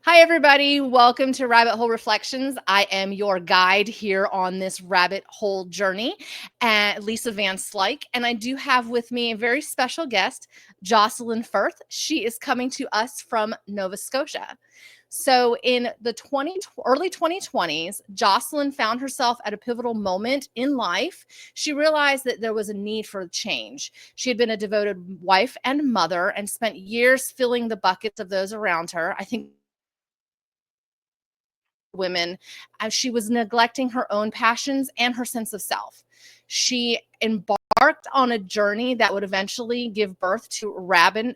Hi, everybody. Welcome to Rabbit Hole Reflections. I am your guide here on this rabbit hole journey, Lisa Van Slyke. And I do have with me a very special guest, Jocelyn Firth. She is coming to us from Nova Scotia. So, in the early 2020s, Jocelyn found herself at a pivotal moment in life. She realized that there was a need for change. She had been a devoted wife and mother and spent years filling the buckets of those around her. I think women as she was neglecting her own passions and her sense of self. She embarked on a journey that would eventually give birth to Raven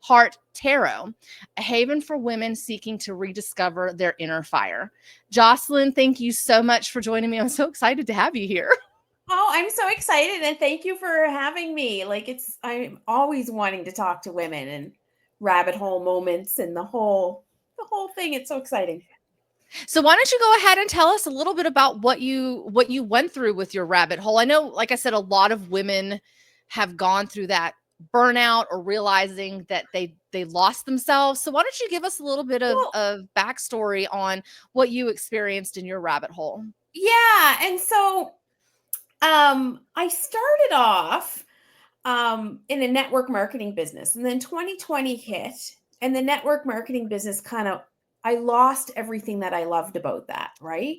Heart Tarot, a haven for women seeking to rediscover their inner fire. Jocelyn, thank you so much for joining me. I'm so excited to have you here. Oh, I'm so excited and thank you for having me. I'm always wanting to talk to women and rabbit hole moments and the whole thing. It's so exciting. So why don't you go ahead and tell us a little bit about what you went through with your rabbit hole? I know, like I said, a lot of women have gone through that burnout or realizing that they lost themselves. So why don't you give us a little bit Well, of backstory on what you experienced in your rabbit hole? yeah, and so I started off in a network marketing business, and then 2020 hit, and the network marketing business I lost everything that I loved about that, right?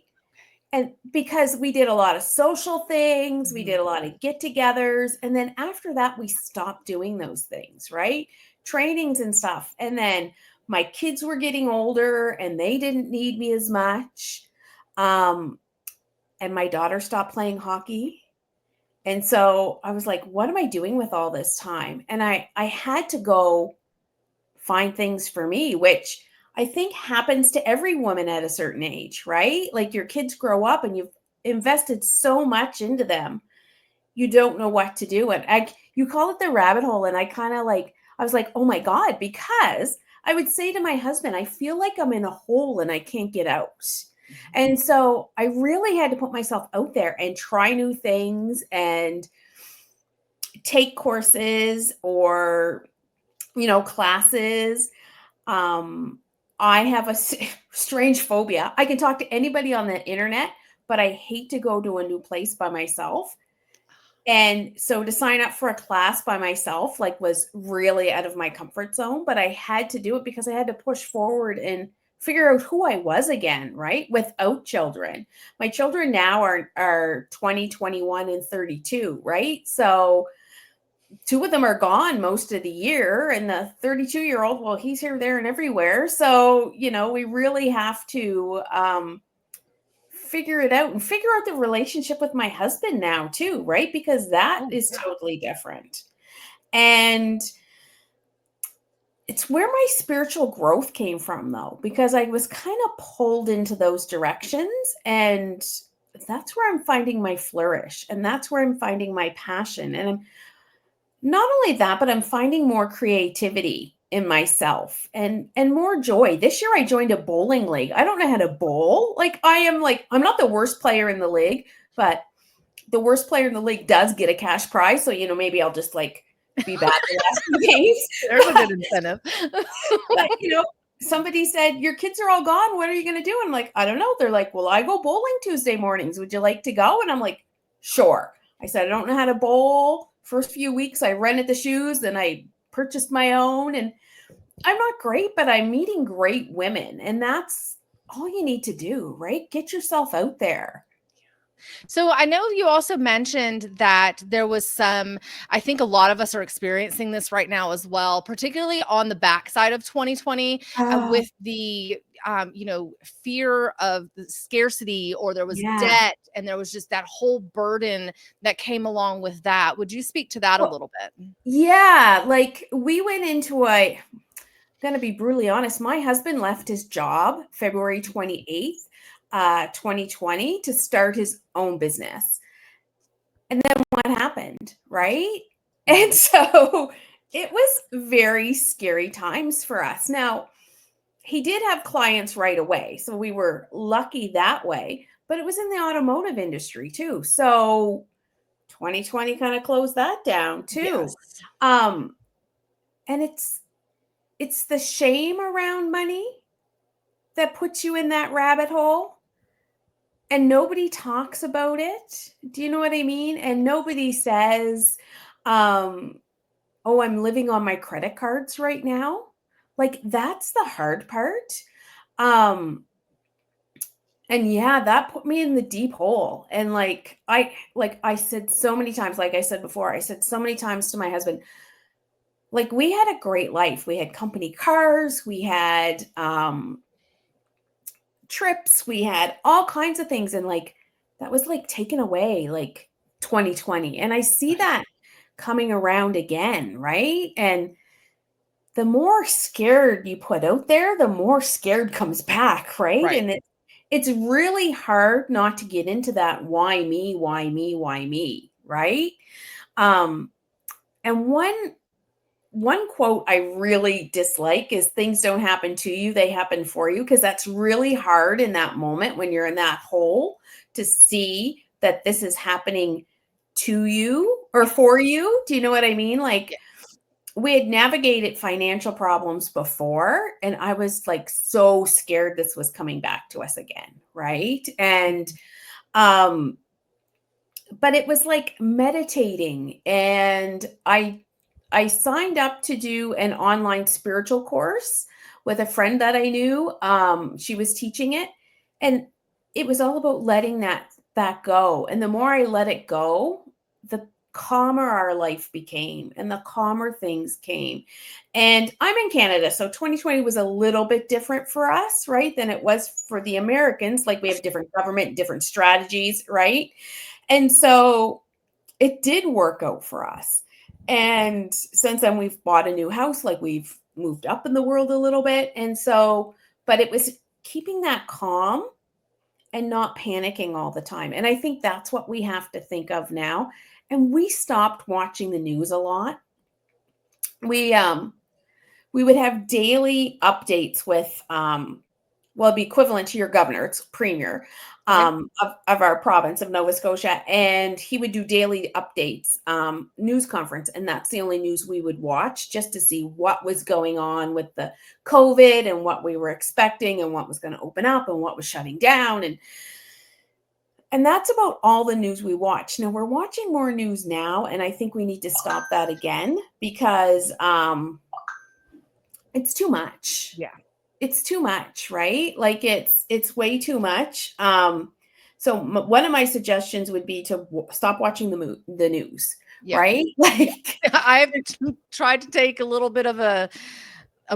And because we did a lot of social things, we did a lot of get-togethers, and then after that we stopped doing those things, right? Trainings and stuff. And then my kids were getting older and they didn't need me as much. Um and my daughter stopped playing hockey. And so I was like, what am I doing with all this time? And I had to go find things for me, which I think happens to every woman at a certain age, right? Like your kids grow up and you've invested so much into them, you don't know what to do. You call it the rabbit hole. And I was like, oh my God, because I would say to my husband, I feel like I'm in a hole and I can't get out. And so I really had to put myself out there and try new things and take courses or, classes. um, I have a strange phobia. I can talk to anybody on the internet, but I hate to go to a new place by myself. And so to sign up for a class by myself was really out of my comfort zone, but I had to do it because I had to push forward and figure out who I was again, right? Without children. My children now are 20, 21 and 32, right? So two of them are gone most of the year, and the 32-year-old, well, he's here, there and everywhere. So we really have to figure it out and figure out the relationship with my husband now too, right? Because that Oh, is yeah. totally different. And it's where my spiritual growth came from, though, because I was kind of pulled into those directions, and that's where I'm finding my flourish, and that's where I'm finding my passion. And I'm not only that, but I'm finding more creativity in myself and more joy. This year I joined a bowling league. I don't know how to bowl. I'm not the worst player in the league, but the worst player in the league does get a cash prize. So, maybe I'll just be bad the last few games. There's a good incentive. But somebody said, your kids are all gone. What are you going to do? I'm like, I don't know. They're like, well, I go bowling Tuesday mornings. Would you like to go? And I'm like, sure. I said, I don't know how to bowl. First few weeks, I rented the shoes, then I purchased my own. And I'm not great, but I'm meeting great women. And that's all you need to do, right? Get yourself out there. So I know you also mentioned that there was I think a lot of us are experiencing this right now as well, particularly on the backside of 2020 Oh, with the, fear of the scarcity, or there was yeah. debt and there was just that whole burden that came along with that. Would you speak to that a Well, little bit? yeah. We went into gonna be brutally honest, my husband left his job February 28th, 2020 to start his own business. And then what happened, right? And Mhm. so it was very scary times for us. Now, he did have clients right away, so we were lucky that way, but it was in the automotive industry too. So 2020 kind of closed that down too. Yes. Um, and it's it's the shame around money that puts you in that rabbit hole, and nobody talks about it. Do you know what I mean? And nobody says, um, oh, I'm living on my credit cards right now. Like, that's the hard part. Um, and yeah, that put me in the deep hole. And I said so many times, like I said before, I said so many times to my husband, like, we had a great life. We had company cars, we had trips, we had all kinds of things, and like that was like taken away like 2020. And I see Right. that coming around again, right? And the more scared you put out there, the more scared comes back, right? Right. And it's really hard not to get into that why me, why me, why me, right? Um and one quote I really dislike is things don't happen to you, they happen for you, because that's really hard in that moment when you're in that hole to see that this is happening to you or Yeah. for you. Do you know what I mean? Like, Yeah. we had navigated financial problems before, and I was like so scared this was coming back to us again, right? And um but it was like meditating, and I signed up to do an online spiritual course with a friend that I knew. She was teaching it, and it was all about letting that go. And the more I let it go, the calmer our life became and the calmer things came. And I'm in Canada, so 2020 was a little bit different for us, right, than it was for the Americans. Like, we have different government, different strategies, right? And so it did work out for us. And since then, we've bought a new house, like, we've moved up in the world a little bit. And so, but it was keeping that calm and not panicking all the time. And I think that's what we have to think of now. And we stopped watching the news a lot. We would have daily updates with well, it'd be equivalent to your governor, it's premier, Okay. of our province of Nova Scotia, and he would do daily updates, news conference, and that's the only news we would watch, just to see what was going on with the COVID and what we were expecting and what was going to open up and what was shutting down. And that's about all the news we watch. Now, we're watching more news now, and I think we need to stop that again, because it's too much. Yeah. It's too much, right? Like, it's way too much. So one of my suggestions would be to stop watching the news, Yeah. right? Yeah. Like, I've tried to take a little bit of a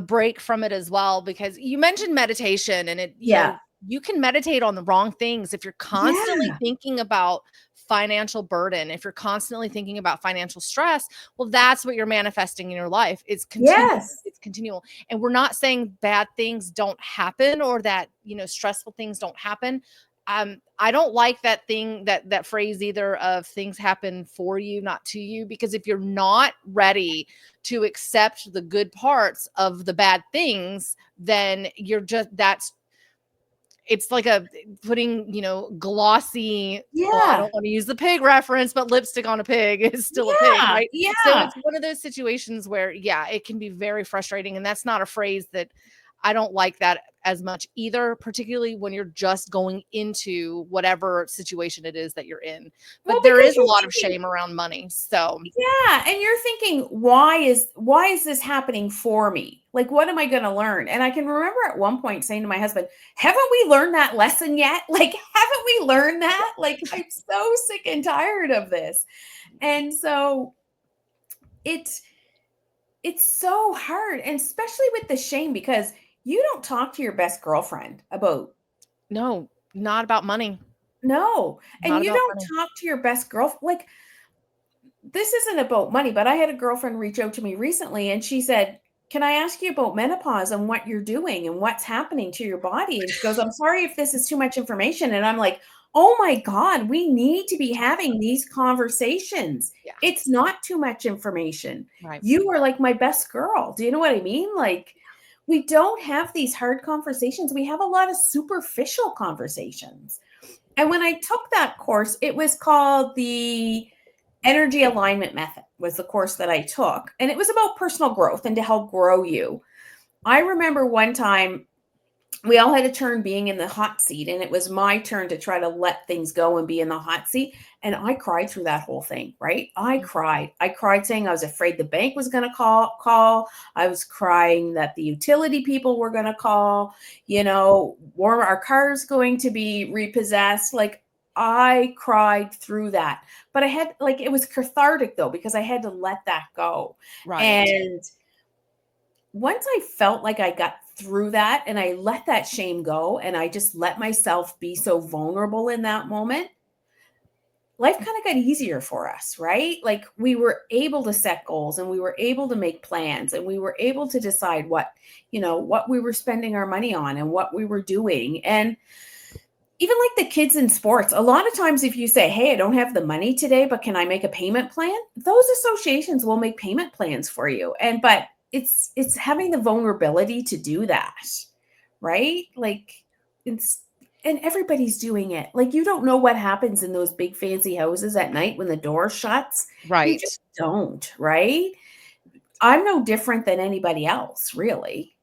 break from it as well, because you mentioned meditation, and yeah, you can meditate on the wrong things if you're constantly yeah, thinking about financial burden, if you're constantly thinking about financial stress, well, that's what you're manifesting in your life. yes, It's continual. And we're not saying bad things don't happen, or that, stressful things don't happen. I don't like that phrase either, of things happen for you, not to you, because if you're not ready to accept the good parts of the bad things, then that's it's like a putting, glossy, well, I yeah, don't want to use the pig reference, but lipstick on a pig is still a pig, yeah, right? So yeah. it's one of those situations where, yeah, it can be very frustrating. And that's not a phrase that I don't like that as much either, particularly when you're just going into whatever situation it is that you're in. Well, But there because is a you're lot of thinking, shame around money. So, yeah, and you're thinking, why is this happening for me? Like, what am I going to learn? And I can remember at one point saying to my husband, "Haven't we learned that lesson yet? Like, haven't we learned yeah, that? Like, I'm so sick and tired of this." And so it's it's so hard, and especially with the shame, because you don't talk to your best girlfriend about, no, not about money. no, and Not you about don't money. talk to your best girl, like, this isn't about money, but I had a girlfriend reach out to me recently, and she said, "Can I ask you about menopause and what you're doing and what's happening to your body?" And she goes, "I'm sorry if this is too much information." And I'm like, "Oh my God, we need to be Talk about having these conversations. it. Yeah, It's not too much information. right. You are like my best girl." Do you know what I mean? Like, we don't have these hard conversations. We have a lot of superficial conversations. And when I took that course, it was called the Energy Alignment Method, was the course that I took. And it was about personal growth and to help grow you. I remember one time we all had a turn being in the hot seat, and it was my turn to try to let things go and be in the hot seat. And I cried through that whole thing, right? I cried. I cried saying I was afraid the bank was going to call. I was crying that the utility people were going to call, were our cars going to be repossessed? Like, I cried through that. But I had, like, it was cathartic though, because I had to let that go. Right. And once I felt like I got through that and I let that shame go and I just let myself be so vulnerable in that moment, life kind of got easier for us, right? Like, we were able to set goals and we were able to make plans and we were able to decide what we were spending our money on and what we were doing. And even like the kids in sports, a lot of times if you say, hey, I don't have the money today, but can I make a payment plan? Those associations will make payment plans for you. But it's having the vulnerability to do that, right? Like, and everybody's doing it. Like, you don't know what happens in those big fancy houses at night when the door shuts. You Right. just don't, right? I'm no different than anybody else, really.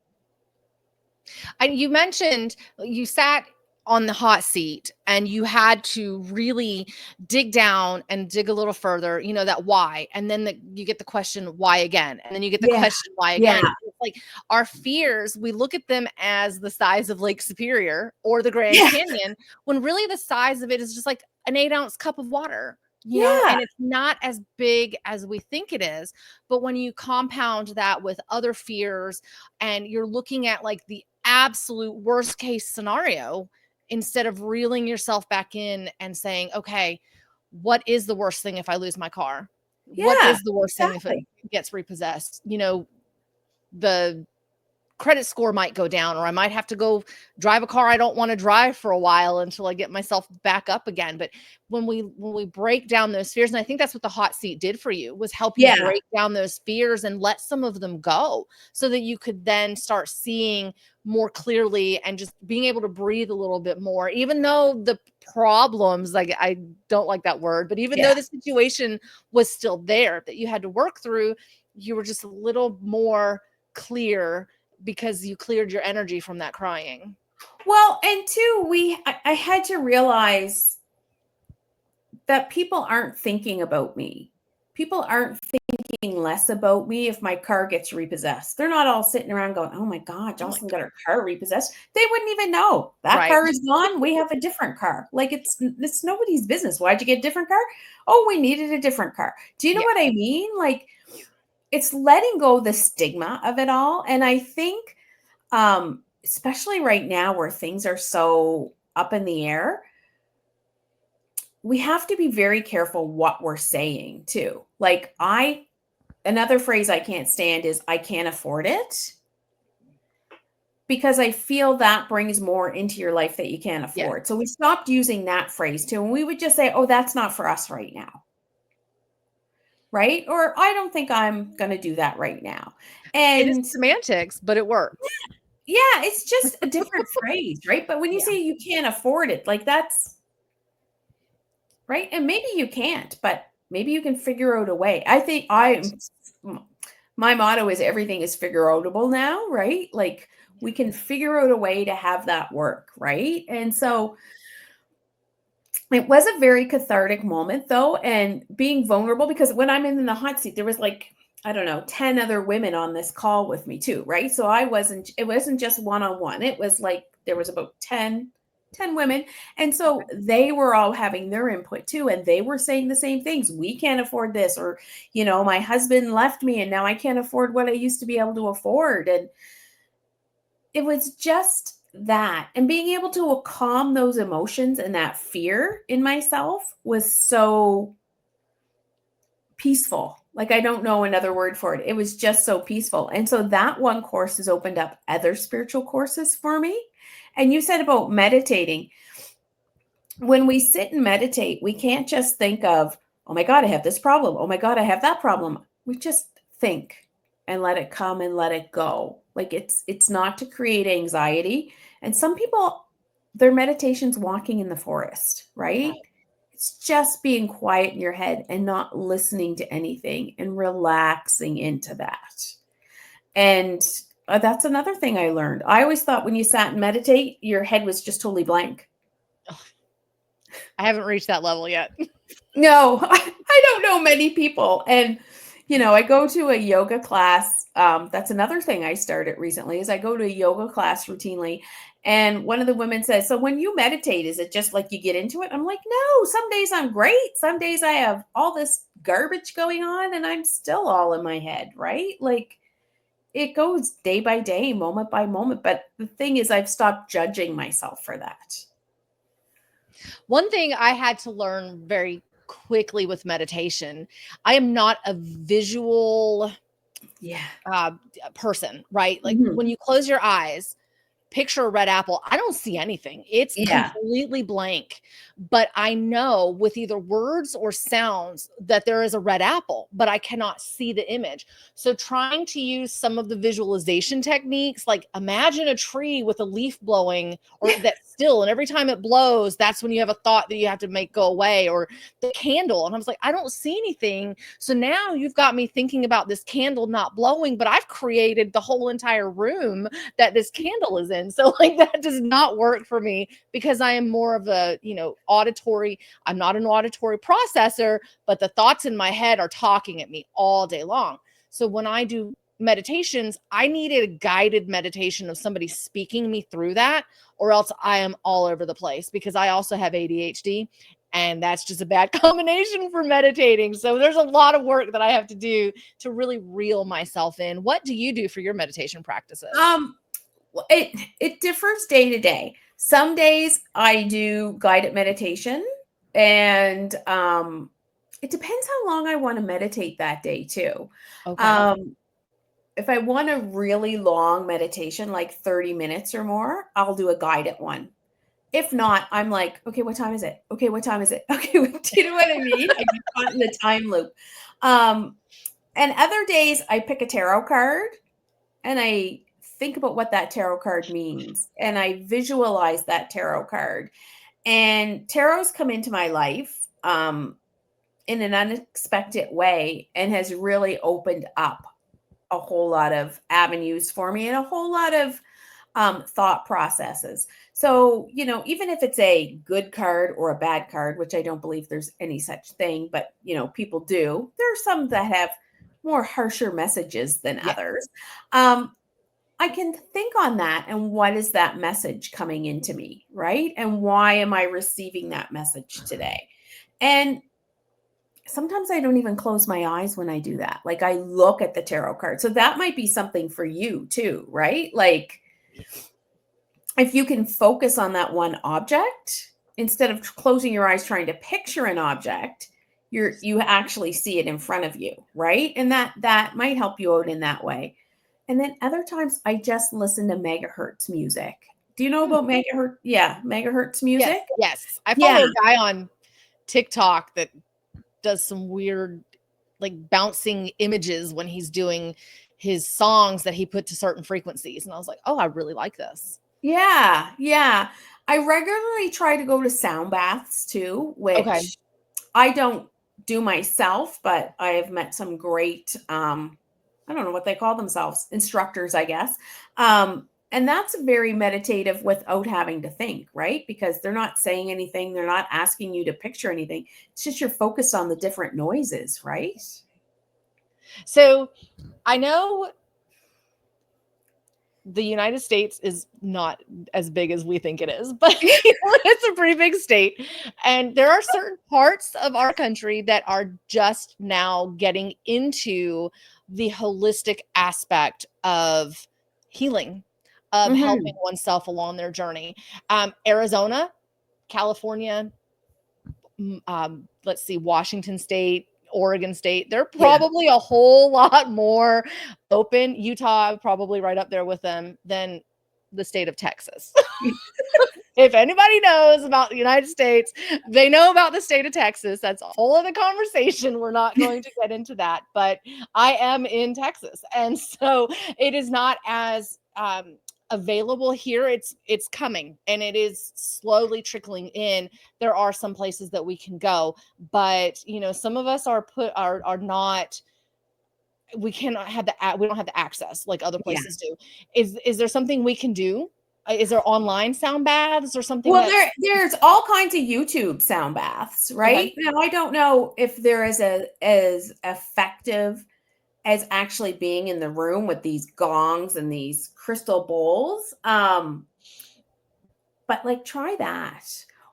And you mentioned you sat on the hot seat and you had to really dig down and dig a little further, that why. And then you get the question, why again? And then you get the Yeah. question, why Yeah. again? It's like our fears, we look at them as the size of Lake Superior or the Grand Yeah. Canyon, when really the size of it is just like an 8-ounce cup of water. Yeah. And it's not as big as we think it is. But when you compound that with other fears and you're looking at like the absolute worst case scenario, instead of reeling yourself back in and saying, okay, what is the worst thing if I lose my car? What Yeah. is the worst thing if it Exactly. gets repossessed? The credit score might go down, or I might have to go drive a car I don't want to drive for a while until I get myself back up again. But when we break down those fears, and I think that's what the hot seat did for you, was help you Yeah. break down those fears and let some of them go so that you could then start seeing more clearly and just being able to breathe a little bit more, even though the problems, like, I don't like that word, but even Yeah. though the situation was still there that you had to work through, you were just a little more clear because you cleared your energy from that crying. Well, and two, I had to realize that people aren't thinking about me. People aren't thinking less about me if my car gets repossessed. They're not all sitting around going, oh my God, Oh my Jocelyn got god. her car repossessed. They wouldn't even know. That Right. car is gone. We have a different car. Like, it's nobody's business. Why'd you get a different car? Oh, we needed a different car. Do you know Yeah. what I mean? Like, it's letting go the stigma of it all. And I think, especially right now where things are so up in the air, we have to be very careful what we're saying too. Like, another phrase I can't stand is I can't afford it, because I feel that brings more into your life that you can't Yeah. afford. So we stopped using that phrase too. And we would just say, oh, that's not for us right now. Right. Or I don't think I'm going to do that right now. It is And semantics, but it works. yeah, it's just a different phrase. Right. But when you Yeah. say you can't afford it, like, that's right. And maybe you can't, but maybe you can figure out a way. I think Right. my motto is everything is figure outable now, right? Like, we can figure out a way to have that work, right? And Yeah. so it was a very cathartic moment though, and being vulnerable, because when I'm in the hot seat, there was like, I don't know, 10 other women on this call with me too, right? So it wasn't just one-on-one. It was like there was about 10 women. And so they were all having their input too. And they were saying the same things. We can't afford this, or, my husband left me and now I can't afford what I used to be able to afford. And it was just that. And being able to calm those emotions and that fear in myself was so peaceful. Like, I don't know another word for it. It was just so peaceful. And so that one course has opened up other spiritual courses for me. And you said about meditating. When we sit and meditate, we can't just think of, oh my God, I have this problem. Oh my God, I have that problem. We just think and let it come and let it go. Like, it's not to create anxiety. And some people, their meditation's walking in the forest, right? Right. It's just being quiet in your head and not listening to anything and relaxing into that. And That's another thing I learned. I always thought when you sat and meditate, your head was just totally blank. I haven't reached that level yet. No, I don't know many people. And, I go to a yoga class. That's another thing I started recently is I go to a yoga class routinely. And one of the women says, so when you meditate, is it just like you get into it? I'm like, no, some days I'm great. Some days I have all this garbage going on and I'm still all in my head, right? Like it goes day by day, moment by moment. But the thing is, I've stopped judging myself for that. One thing I had to learn very quickly with meditation, I am not a visual Yeah. person, right? Like Mhm. when you close your eyes, picture a red apple, I don't see anything. It's Yeah. completely blank. But I know with either words or sounds that there is a red apple, but I cannot see the image. So trying to use some of the visualization techniques, like imagine a tree with a leaf blowing or that's still, and every time it blows, that's when you have a thought that you have to make go away, or the candle. And I was like, I don't see anything. So now you've got me thinking about this candle not blowing, but I've created the whole entire room that this candle is in. So like that does not work for me because I am more of a, auditory. I'm not an auditory processor, but the thoughts in my head are talking at me all day long. So when I do meditations, I needed a guided meditation of somebody speaking me through that, or else I am all over the place because I also have ADHD. And that's just a bad combination for meditating. So there's a lot of work that I have to do to really reel myself in. What do you do for your meditation practices? Um, Well, it differs day to day. Some days I do guided meditation, and it depends how long I want to meditate that day too. Okay. Um, if I want a really long meditation, like 30 minutes or more, I'll do a guided one. If not, I'm like, okay, what time is it? Okay, what time is it? Okay, do you know what I mean? I get caught in the time loop. Um, and other days I pick a tarot card and I think about what that tarot card means and I visualize that tarot card. And tarot's come into my life in an unexpected way and has really opened up a whole lot of avenues for me and a whole lot of thought processes. So, even if it's a good card or a bad card, which I don't believe there's any such thing, but, people do, there are some that have more harsher messages than Yeah. others. Um, I can think on that and what is that message coming into me, right? And why am I receiving that message today? And sometimes I don't even close my eyes when I do that. Like I look at the tarot card. So that might be something for you too, right? Like if you can focus on that one object instead of closing your eyes trying to picture an object, you actually see it in front of you, right? And that might help you out in that way. And then other times I just listen to megahertz music. Do you know Hmm. about megahertz? Yeah, megahertz Yes. music. Yes. I Yeah. follow a guy on TikTok that does some weird, like bouncing images when he's doing his songs that he put to certain frequencies. And I was like, oh, I really like this. Yeah. Yeah. I regularly try to go to sound baths too, Okay. which I don't do myself, but I have met some great I don't know what they call themselves, instructors, I guess. And that's very meditative without having to think, right? Because they're not saying anything, they're not asking you to picture anything. It's just you're focused on the different noises, right? So I know the United States is not as big as we think it is, but it's a pretty big state. And there are certain parts of our country that are just now getting into the holistic aspect of healing, of helping Mhm. oneself along their journey. Arizona, California, let's see, Washington State, Oregon State, they're Yeah. probably a whole lot more open. Utah, probably right up there with them than the state of Texas. If anybody knows about the United States, they know about the state of Texas. That's a whole other conversation. We're not going to get into that, but I am in Texas. And so it is not as available here. It's coming and it is slowly trickling in. There are some places that we can go, but some of us are not we cannot have we don't have the access like other Yeah. places do. Is there something we can do? Is there online sound baths or something Well, that there's all kinds of YouTube sound baths, okay. right? Now, I don't know if they're as effective as actually being in the room with these gongs and these crystal bowls. But like try that.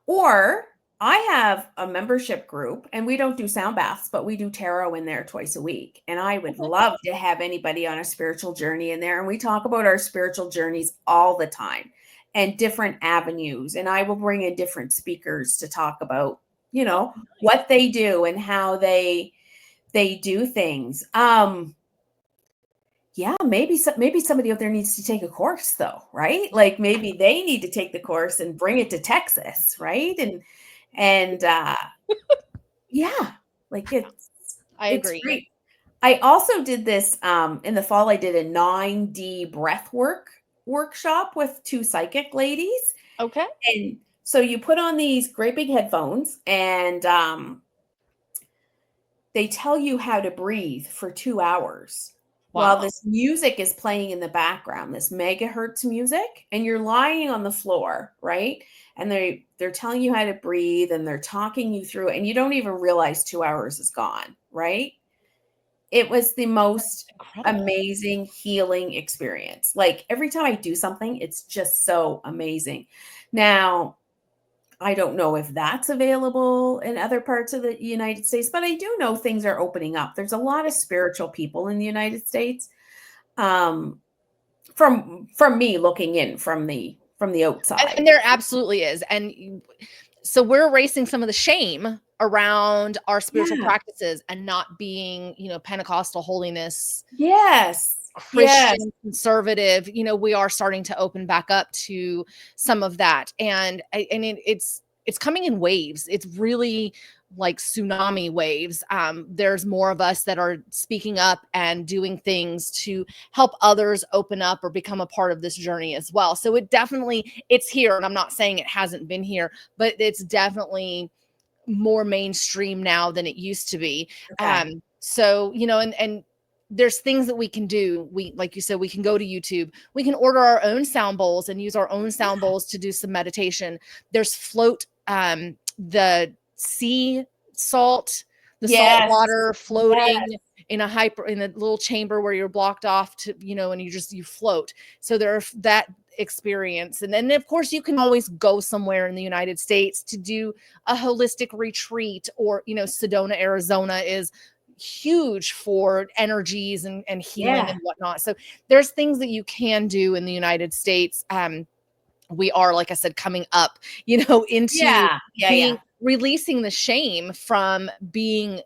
Or I have a membership group and we don't do sound baths, but we do tarot in there twice a week. And I would Okay. love to have anybody on a spiritual journey in there. And we talk about our spiritual journeys all the time and different avenues. And I will bring in different speakers to talk about, Oh, nice. what they do and how they do things. Yeah, maybe somebody out there needs to take a course though, right? Like maybe they need to take the course and bring it to Texas, right? And yeah, like I it's agree. great. I also did this in the fall. I did a 9D breath workshop with two psychic ladies. Okay. And so you put on these great big headphones and they tell you how to breathe for 2 hours while Wow. this music is playing in the background, this megahertz music, and you're lying on the floor, right? And they're telling you how to breathe and they're talking you through it, and you don't even realize 2 hours is gone, right? It was the most Incredible. amazing healing experience. Like every time I do something, it's just so amazing. Now, I don't know if that's available in other parts of the United States, but I do know things are opening up. There's a lot of spiritual people in the United States. Um, from me looking in from the And outside. there absolutely is. And so we're erasing some of the shame around our spiritual Yeah. practices and not being, Pentecostal holiness, Yes. Yes. Christian, conservative. We are starting to open back up to some of that. And it's coming in waves. It's really like tsunami waves. There's more of us that are speaking up and doing things to help others open up or become a part of this journey as well. So it's here. And I'm not saying it hasn't been here, but it's definitely more mainstream now than it used to be. Okay. And there's things that we can do. Like you said, we can go to YouTube. We can order our own sound bowls and use our own sound bowls to do some meditation. There's the sea salt, the salt Yes. water floating Yes. in a little chamber where you're blocked off and you float. So there's that experience. And then of course you can always go somewhere in the United States to do a holistic retreat, or Sedona, Arizona is huge for energies and healing Yeah. and whatnot. So there's things that you can do in the United States. We are, like I said, coming up, into Yeah. Yeah. being Yeah. releasing the shame from being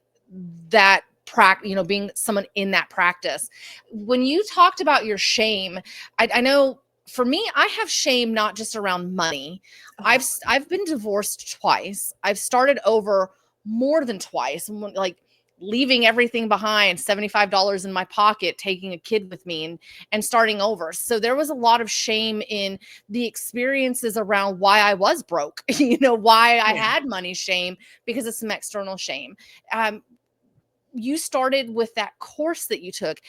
being someone in that practice. When you talked about your shame, I know for me, I have shame not just around money. I've Oh, I've been divorced twice. I've started over more than twice, like leaving everything behind, $75 in my pocket, taking a kid with me and starting over. So there was a lot of shame in the experiences around why I was broke, why I yeah. had money shame because of some external shame. Um, you started with that course that you took.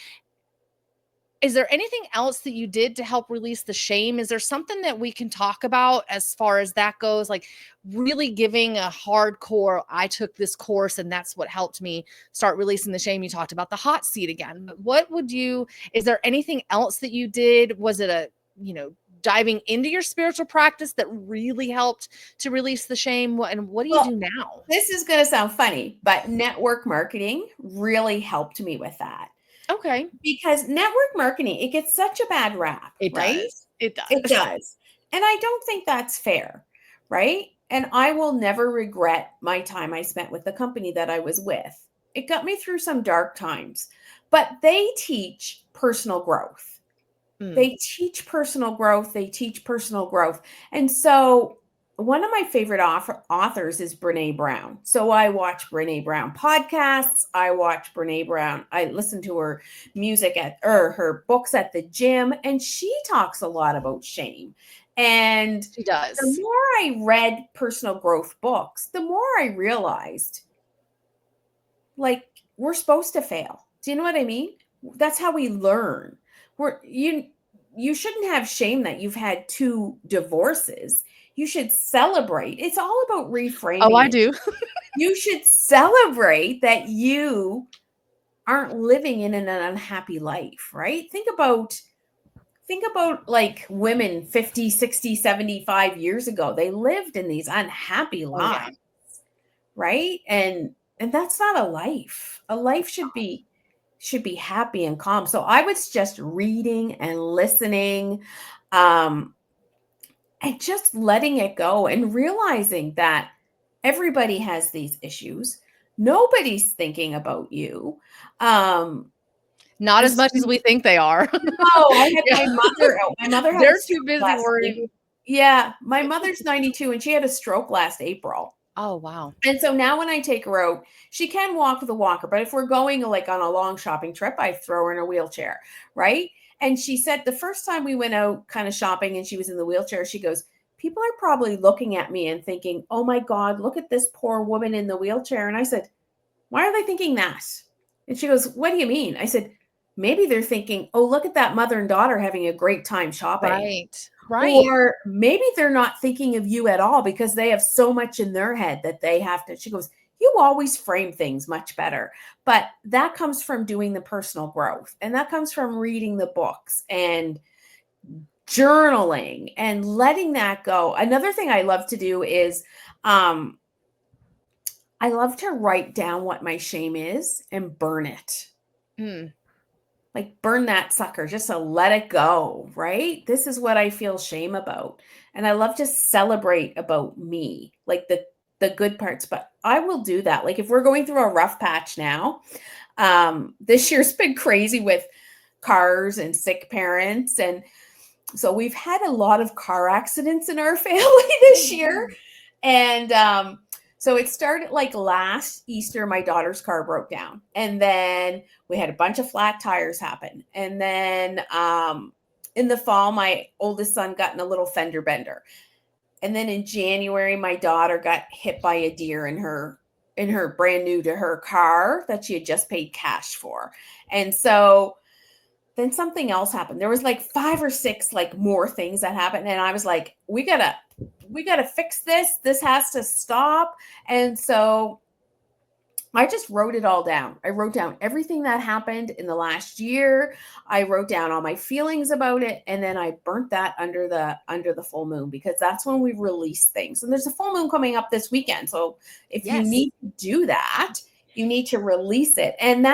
Is there anything else that you did to help release the shame? Is there something that we can talk about as far as that goes? Like really giving a hardcore, I took this course and that's what helped me start releasing the shame. You talked about the hot seat again. But is there anything else that you did? Was it diving into your spiritual practice that really helped to release the shame? And what do you Well, do now? this is going to sound funny, but network marketing really helped me with that. Okay. Because network marketing, it gets such a bad rap, It right? does. It It does. does. And I don't think that's fair, right? And I will never regret my time I spent with the company that I was with. It got me through some dark times, but they teach personal growth. Mm. They teach personal growth. They teach personal growth. And so one of my favorite authors is Brene Brown. So I watch Brene Brown podcasts. I watch Brene Brown. I listen to her music or her books at the gym. And she talks a lot about shame. And She the does. more I read personal growth books, the more I realized like we're supposed to fail. Do you know what I mean? That's how we learn. You shouldn't have shame that you've had 2 divorces. You should celebrate. It's all about Oh, reframing I it. do. You should celebrate that you aren't living in an unhappy life, right? Think about like women 50, 60, 75 years ago. They lived in these unhappy Oh, yeah. lives, right? And that's not a life. A life should be happy and calm. So I was just reading and listening, um, and just letting it go and realizing that everybody has these issues. Nobody's thinking about you. Um, Not as this much as we think they are. No, I had Yeah. my mother had a They're too stroke busy last worrying. April. Yeah, my mother's 92 and she had a stroke last April. Oh, wow. And so now when I take her out, she can walk with a walker, but if we're going like on a long shopping trip, I throw her in a wheelchair, right? And she said the first time we went out kind of shopping and she was in the wheelchair, she goes, "People are probably looking at me and thinking, 'Oh my God, look at this poor woman in the wheelchair.'" And I said, "Why are they thinking that?" And she goes, "What do you mean?" I said, "Maybe they're thinking, 'Oh, look at that mother and daughter having a great time shopping.' Right. Right. Or maybe they're not thinking of you at all because they have so much in their head that they have to." She goes, "You always frame things much better." But that comes from doing the personal growth, and that comes from reading the books and journaling and letting that go. Another thing I love to do is um, I love to write down what my shame is and burn it. Mm. Like burn that sucker just to let it go, right? This is what I feel shame about. And I love to celebrate about me, like the good parts, but I will do that. Like if we're going through a rough patch now, this year's been crazy with cars and sick parents, and so we've had a lot of car accidents in our family this year. And so it started like last Easter, my daughter's car broke down. And then we had a bunch of flat tires happen. And then in the fall, my oldest son got in a little fender bender. And then in January, my daughter got hit by a deer in her brand new to her car that she had just paid cash for. And so then something else happened. There was like 5 or 6 like more things that happened, and I was like, we got to fix this. This has to stop. And so I just wrote it all down. I wrote down everything that happened in the last year. I wrote down all my feelings about it, and then I burnt that under the full moon, because that's when we release things. And there's a full moon coming up this weekend. So if you Yes. need to do that, you need to release it. And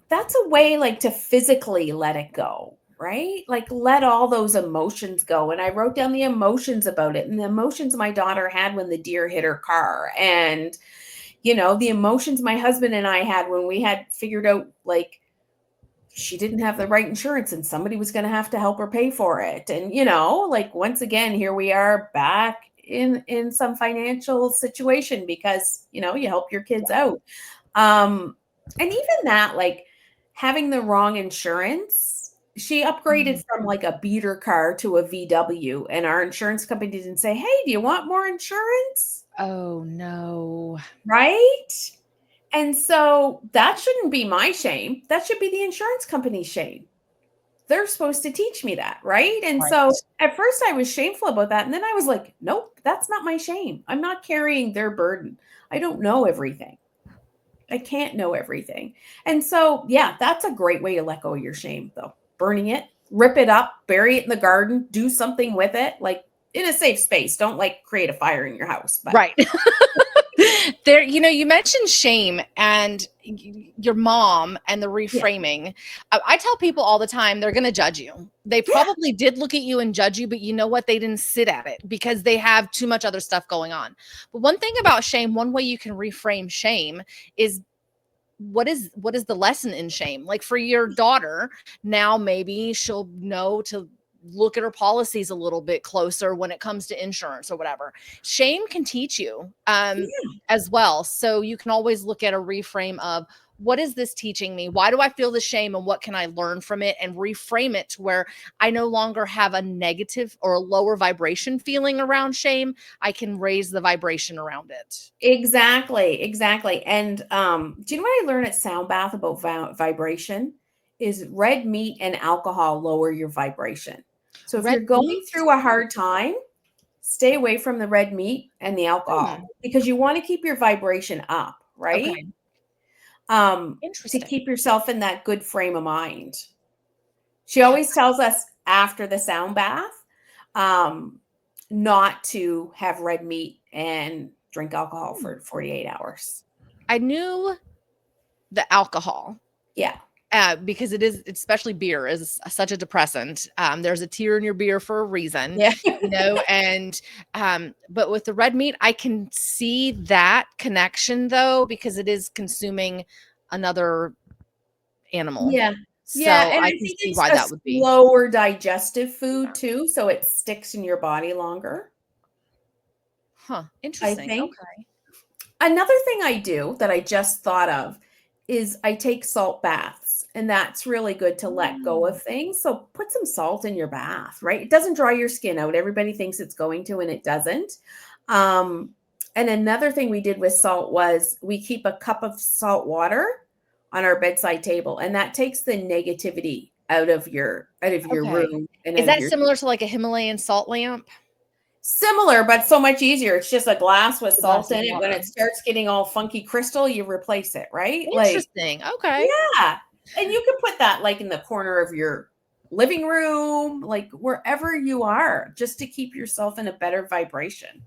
that's a way like to physically let it go, right? Like let all those emotions go. And I wrote down the emotions about it, and the emotions my daughter had when the deer hit her car, and the emotions my husband and I had when we had figured out like she didn't have the right insurance and somebody was going to have to help her pay for it. And like once again, here we are back in some financial situation because you help your kids out. And even that, like having the wrong insurance, she upgraded from like a beater car to a VW, and our insurance company didn't say, "Hey, do you want more insurance?" Oh, no. Right? And so that shouldn't be my shame. That should be the insurance company's shame. They're supposed to teach me that, right? And so Right. at first I was shameful about that. And then I was like, nope, that's not my shame. I'm not carrying their burden. I don't know everything. I can't know everything. And so, yeah, that's a great way to let go of your shame, though. Burning it, rip it up, bury it in the garden, do something with it, like in a safe space. Don't like create a fire in your house. But Right. There, you mentioned shame and your mom and the yeah, reframing. I tell people all the time they're going to judge you. They yeah, probably did look at you and judge you, but you know what? They didn't sit at it because they have too much other stuff going on. But one thing about shame, one way you can reframe shame is what is the lesson in shame? Like for your daughter, now maybe she'll know to look at her policies a little bit closer when it comes to insurance or whatever. Shame can teach you yeah. as well. So you can always look at a reframe of what is this teaching me? Why do I feel the shame, and what can I learn from it and reframe it to where I no longer have a negative or a lower vibration feeling around shame? I can raise the vibration around it. Exactly. And do you know what I learned at Sound Bath about vibration? Is red meat and alcohol lower your vibration. So if Red you're going meat? through a hard time, stay away from the red meat and the alcohol Hmm. because you want to keep your vibration up, right? Okay. To Interesting. keep yourself in that good frame of mind. She always tells us after the sound bath, um, not to have red meat and drink alcohol for 48 hours. I knew the alcohol. Yeah. Because it is, especially beer, is such a depressant. There's a tear in your beer for a reason, Yeah. and but with the red meat, I can see that connection though, because it is consuming another animal. Yeah. Yeah. So And I I can think see it's why a that would be. slower digestive food too. So it sticks in your body longer, Huh. I Interesting. think. Okay. Another thing I do that I just thought of is I take salt baths, and that's really good to let go Mm, of things. So put some salt in your bath, right? It doesn't dry your skin out. Everybody thinks it's going to, and it doesn't. Um, and another thing we did with salt was we keep a cup of salt water on our bedside table, and that takes the negativity out of your okay. room and Is out of that your similar to like a Himalayan salt lamp? similar, but so much easier. It's just a glass with The glass salt of in it. When water. it starts getting all funky crystal, you replace it, right? Like, Interesting. Okay. yeah. And you can put that like in the corner of your living room, like wherever you are, just to keep yourself in a better vibration.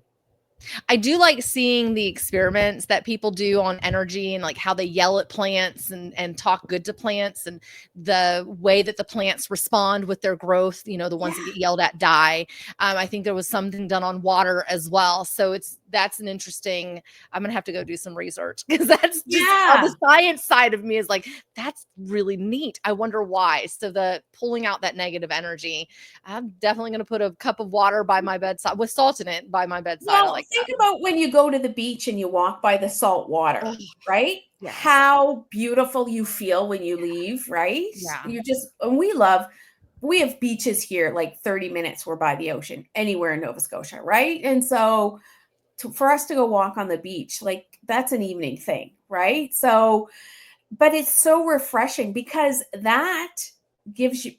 I do like seeing the experiments that people do on energy and like how they yell at plants and talk good to plants, and the way that the plants respond with their growth. The ones that Yeah. get yelled at die. I think there was something done on water as well. So that's an interesting. I'm gonna have to go do some research because that's just the Yeah. science side of me is like that's really neat. I wonder why. So the pulling out that negative energy. I'm definitely gonna put a cup of water by my bedside with salt in it by my bedside. I Well, like think that. about when you go to the beach and you walk by the salt water, Oh, right? yes. How beautiful you feel when you leave, right? Yeah. You just, and we have beaches here, like 30 minutes we're by the ocean, anywhere in Nova Scotia, right? And so for us to go walk on the beach, like that's an evening thing, right? So, but it's so refreshing because that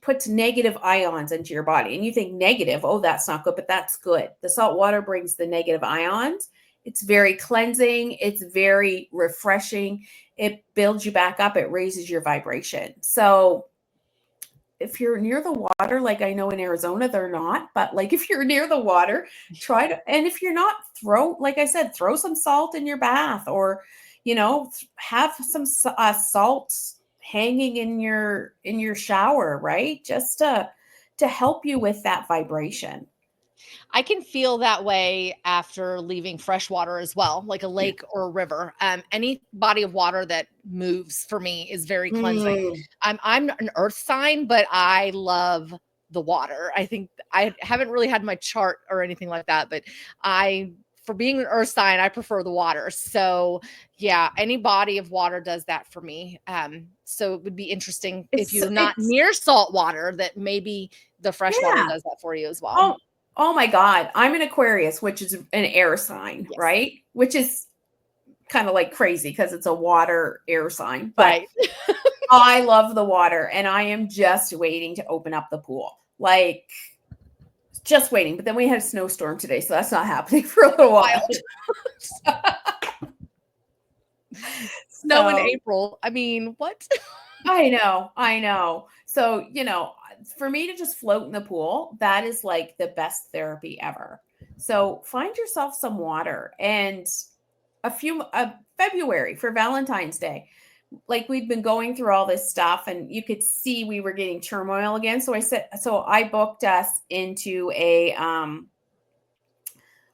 puts negative ions into your body, and you think negative, oh, that's not good, but that's good. The salt water brings the negative ions. It's very cleansing, it's very refreshing, it builds you back up, it raises your vibration. So if you're near the water, like I know in Arizona they're not, but like if you're near the water, try to, and if you're not, like I said, throw some salt in your bath, or have some salt hanging in your shower, right? Just to help you with that vibration. I can feel that way after leaving fresh water as well, like a Yeah. lake or a river. Any body of water that moves for me is very cleansing. Mm. I'm an earth sign, but I love the water. I think I haven't really had my chart or anything like that, but for being an earth sign, I prefer the water. So yeah, any body of water does that for me. So it would be interesting if It's you're not it's near salt water that maybe the fresh water yeah. does that for you as well. Oh, oh my God. I'm an Aquarius, which is an air sign, Yes. right? Which is kind of like crazy because it's a water air sign. But Right. I love the water, and I am just waiting to open up the pool. Like, just waiting. But then we had a snowstorm today, so that's not happening for a little while. Wild. Snow in So April. I mean, what? I know, I know. So, for me to just float in the pool, that is like the best therapy ever. So find yourself some water, and February for Valentine's Day. Like we'd been going through all this stuff, and you could see we were getting turmoil again. So I booked us into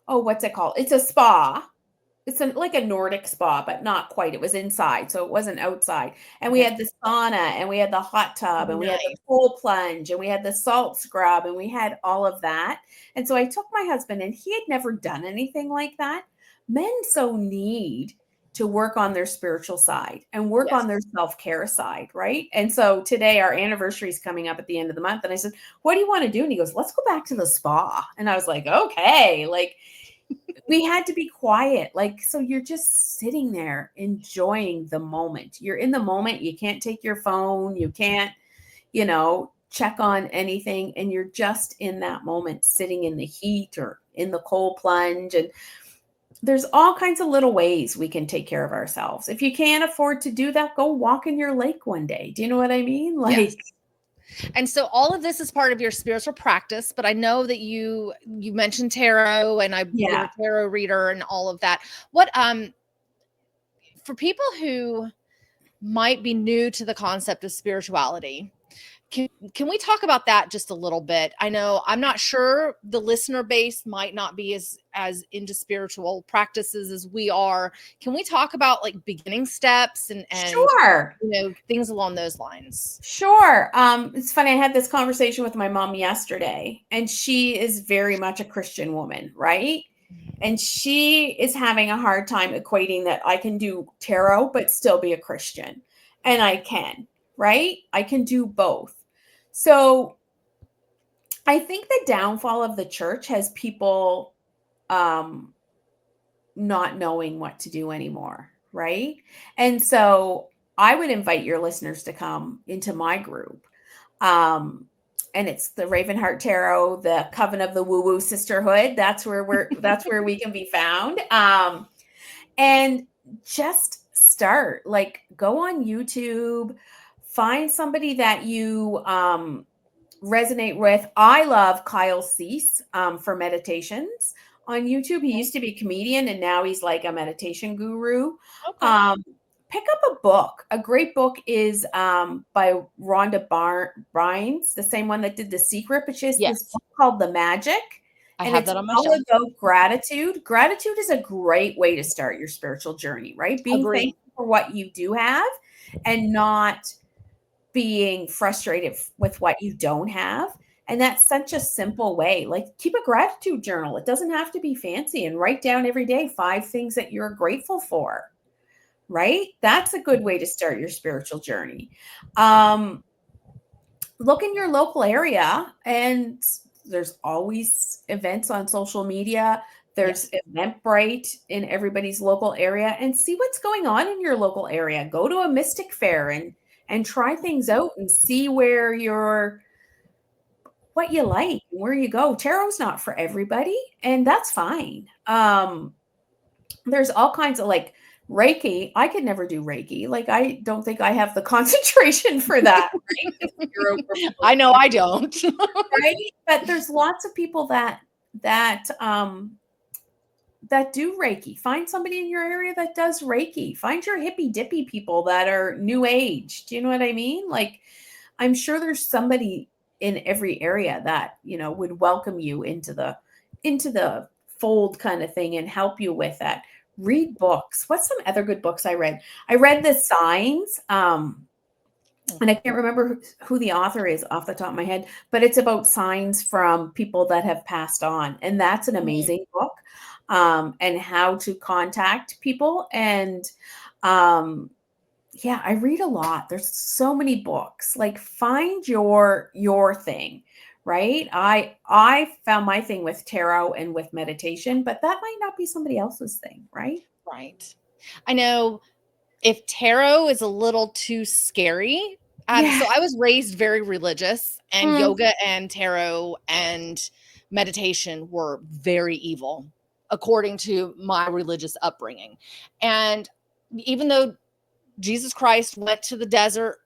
what's it called? It's a spa. It's like a Nordic spa, but not quite. It was inside, so it wasn't outside. And we Okay. had the sauna, and we had the hot tub, and we had the Nice. cold plunge, and we had the salt scrub, and we had all of that. And so I took my husband, and he had never done anything like that. Men so need to work on their spiritual side and work Yes. on their self-care side, right? And so today our anniversary is coming up at the end of the month, and I said, "What do you want to do?" And he goes, "Let's go back to the spa." And I was like, "Okay." Like, we had to be quiet. Like, so you're just sitting there enjoying the moment. You're in the moment. You can't take your phone. You can't, check on anything. And you're just in that moment, sitting in the heat or in the cold plunge. And there's all kinds of little ways we can take care of ourselves. If you can't afford to do that, go walk in your lake one day. Do you know what I mean? Yes. Like, And so all of this is part of your spiritual practice, but I know that you mentioned tarot, and you're yeah, a tarot reader and all of that. What for people who might be new to the concept of spirituality, can we talk about that just a little bit? I know I'm not sure the listener base might not be as into spiritual practices as we are. Can we talk about like beginning steps and sure. things along those lines? Sure. It's funny. I had this conversation with my mom yesterday, and she is very much a Christian woman, right? And she is having a hard time equating that I can do tarot but still be a Christian. And I can, right? I can do both. So I think the downfall of the church has people um not knowing what to do anymore, right? And so I would invite your listeners to come into my group. Um, and it's the Ravenheart Tarot, the Coven of the Woo Woo Sisterhood. That's where we can be found. And just start, like, go on YouTube, find somebody that you resonate with. I love Kyle Cease for meditations on YouTube. He used to be a comedian and now he's like a meditation guru. Okay. Um, Pick up a book. A great book is by Rhonda Rhimes, the same one that did The Secret, but she has this Yes. book called The Magic, I and have it's that on my all shelf. about gratitude. Gratitude is a great way to start your spiritual journey, right? Being Agree. thankful for what you do have and not being frustrated with what you don't have. And that's such a simple way. Like, keep a gratitude journal. It doesn't have to be fancy, and write down every day 5 things that you're grateful for, right? That's a good way to start your spiritual journey. Look in your local area, and there's always events on social media. There's Yes. Eventbrite in everybody's local area, and see what's going on in your local area. Go to a mystic fair and try things out and see what you like, where you go. Tarot's not for everybody, and that's fine. There's all kinds of, like, Reiki. I could never do Reiki. Like, I don't think I have the concentration for that, right? The zero I know I don't. right? But there's lots of people that that do Reiki. Find somebody in your area that does Reiki. Find your hippy dippy people that are new age. Do you know what I mean? Like, I'm sure there's somebody in every area that, would welcome you into the fold kind of thing and help you with that. Read books. What's some other good books I read? I read The Signs. And I can't remember who the author is off the top of my head, but it's about signs from people that have passed on. And that's an amazing book, and how to contact people. And yeah, I read a lot. There's so many books. Like, find your thing, right? I found my thing with tarot and with meditation, but that might not be somebody else's thing, right? Right. I know if tarot is a little too scary, Yeah. so I was raised very religious, and Mm, yoga and tarot and meditation were very evil according to my religious upbringing. And even though Jesus Christ went to the desert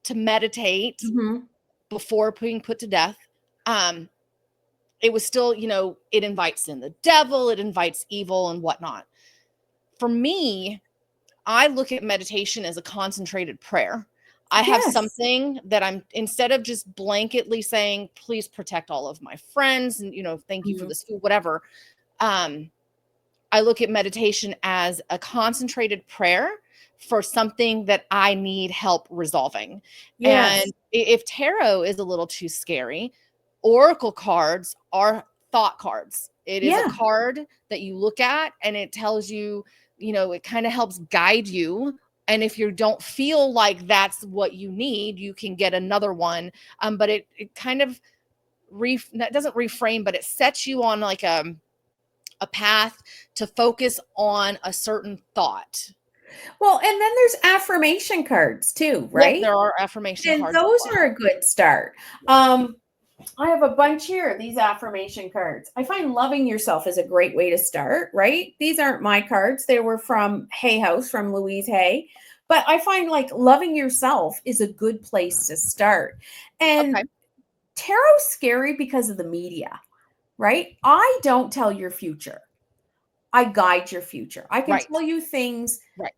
to meditate mhm. before being put to death, um, it was still, it invites in the devil, it invites evil and whatnot. For me, I look at meditation as a concentrated prayer. I have Yes. something that I'm, instead of just blanketly saying, please protect all of my friends and, thank you for Mhm. this food, whatever. Um, I look at meditation as a concentrated prayer for something that I need help resolving. And Yes. if tarot is a little too scary, oracle cards are thought cards. It is a Yeah. card that you look at and it tells you it kind of helps guide you. And if you don't feel like that's what you need, you can get another one. But it kind of that doesn't reframe, but it sets you on like a path to focus on a certain thought. Well, and then there's affirmation cards too, Yep, right? there are affirmation And cards as those well. are a good start. I have a bunch here, these affirmation cards. I find loving yourself is a great way to start, right? These aren't my cards. They were from Hay House, from Louise Hay. But I find like loving yourself is a good place to start. And Okay. tarot's scary because of the media, right? I don't tell your future. I guide your future. I can Right. tell you things Right.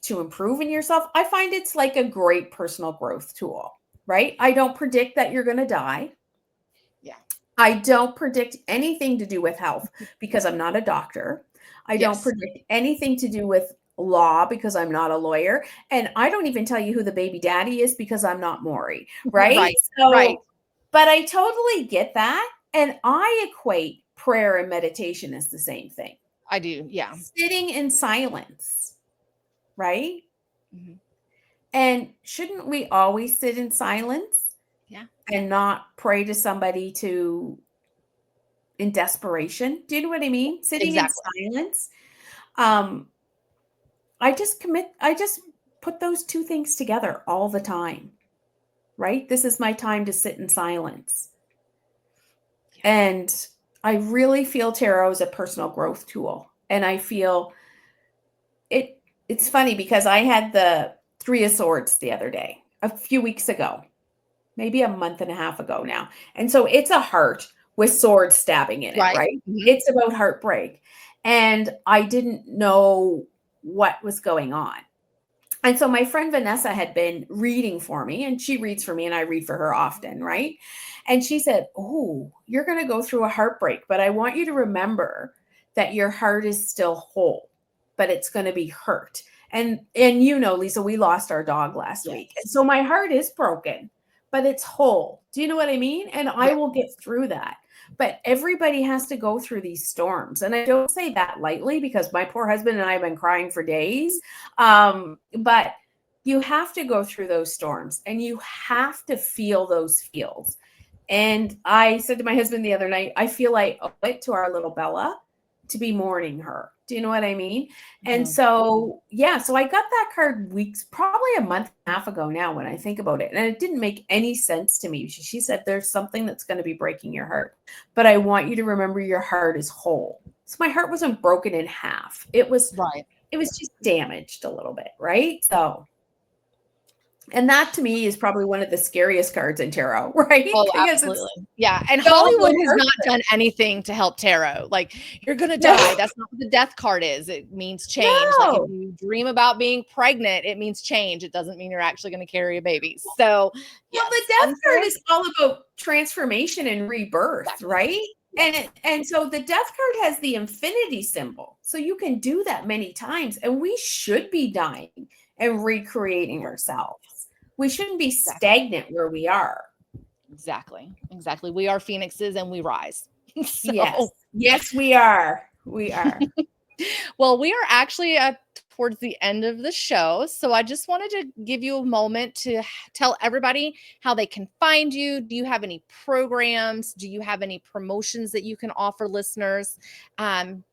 to improve in yourself. I find it's like a great personal growth tool, right? I don't predict that you're going to die. Yeah. I don't predict anything to do with health because I'm not a doctor. I don't Yes. predict anything to do with law because I'm not a lawyer. And I don't even tell you who the baby daddy is because I'm not Maury, right? Right. So, Right. but I totally get that. And I equate prayer and meditation as the same thing. I do. Yeah. Sitting in silence, right? Mhm. And shouldn't we always sit in silence? Yeah. And not pray to somebody in desperation? Do you know what I mean? Sitting Exactly. in silence. I just put those two things together all the time, right? This is my time to sit in silence. Yeah. And I really feel tarot is a personal growth tool. And I feel it's funny because I had the Three of Swords the other day, a few weeks ago, maybe a month and a half ago now. And so it's a heart with swords stabbing in it, right? Mhm. It's about heartbreak. And I didn't know what was going on. And so my friend Vanessa had been reading for me, and she reads for me and I read for her often, right? And she said, "Oh, you're going to go through a heartbreak, but I want you to remember that your heart is still whole, but it's going to be hurt." And Lisa, we lost our dog last week. And Yes. so my heart is broken, but it's whole. Do you know what I mean? And I Yeah. will get through that. But everybody has to go through these storms. And I don't say that lightly because my poor husband and I have been crying for days. But you have to go through those storms and you have to feel those feels. And I said to my husband the other night, I feel I owe it to our little Bella to be mourning her. Do you know what I mean? And so, yeah, so I got that card probably a month and a half ago now when I think about it. And it didn't make any sense to me. She said, there's something that's going to be breaking your heart, but I want you to remember your heart is whole. So my heart wasn't broken in half. It was Right. It was just damaged a little bit, right? So, and that to me is probably one of the scariest cards in tarot, right? Oh, Because absolutely. Yeah. And so Hollywood has perfect. not done anything to help tarot. Like, you're going to die. That's not what the death card is. It means change. Like, if No. you dream about being pregnant, it means change. It doesn't mean you're actually going to carry a baby. So, Well, yes. the death card is all about transformation and rebirth, right? And so the death card has the infinity symbol. So you can do that many times. And we should be dying and recreating ourselves. We shouldn't be stagnant where we are. Exactly. Exactly. We are phoenixes and we rise. So, yes, we are. We are. well, we are actually towards the end of the show. So I just wanted to give you a moment to tell everybody how they can find you. Do you have any programs? Do you have any promotions that you can offer listeners? And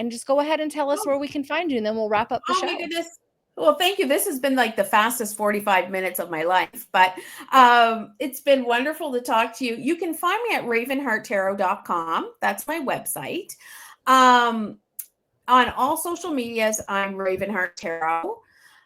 just go ahead and tell us where we can find you, and then we'll wrap up the show. Oh my goodness. Well, thank you. This has been like the fastest 45 minutes of my life, but it's been wonderful to talk to you. You can find me at ravenhearttarot.com. That's my website. On all social medias, I'm Ravenheart Tarot.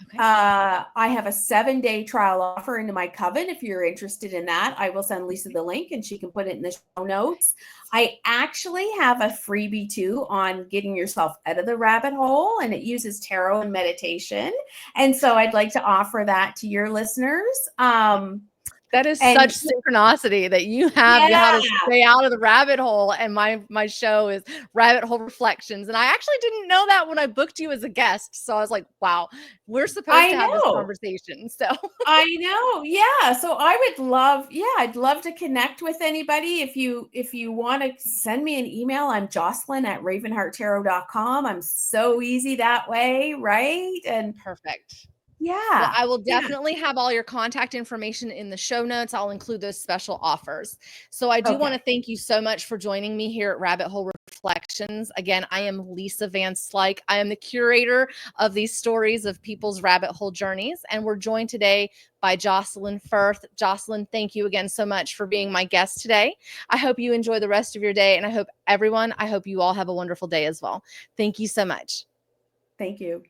Okay. I have a 7-day trial offer into my coven. If you're interested in that, I will send Lisa the link and she can put it in the show notes. I actually have a freebie too on getting yourself out of the rabbit hole, and it uses tarot and meditation. And so I'd like to offer that to your listeners. That is And such synchronicity that you have yeah, how to stay out of the rabbit hole. And my show is Rabbit Hole Reflections. And I actually didn't know that when I booked you as a guest. So I was like, wow, we're supposed I to have this know. conversation. So I know. Yeah. So I would love, I'd love to connect with anybody. If you want to send me an email, I'm Jocelyn at ravenhearttarot.com. I'm so easy that way, right? And perfect. Well, yeah. I will Yeah. definitely have all your contact information in the show notes. I'll include those special offers. So I do want Okay. to thank you so much for joining me here at Rabbit Hole Reflections. Again, I am Lisa Van Slyke. I am the curator of these stories of people's rabbit hole journeys. And we're joined today by Jocelyn Firth. Jocelyn, thank you again so much for being my guest today. I hope you enjoy the rest of your day. And I hope you all have a wonderful day as well. Thank you so much. Thank you.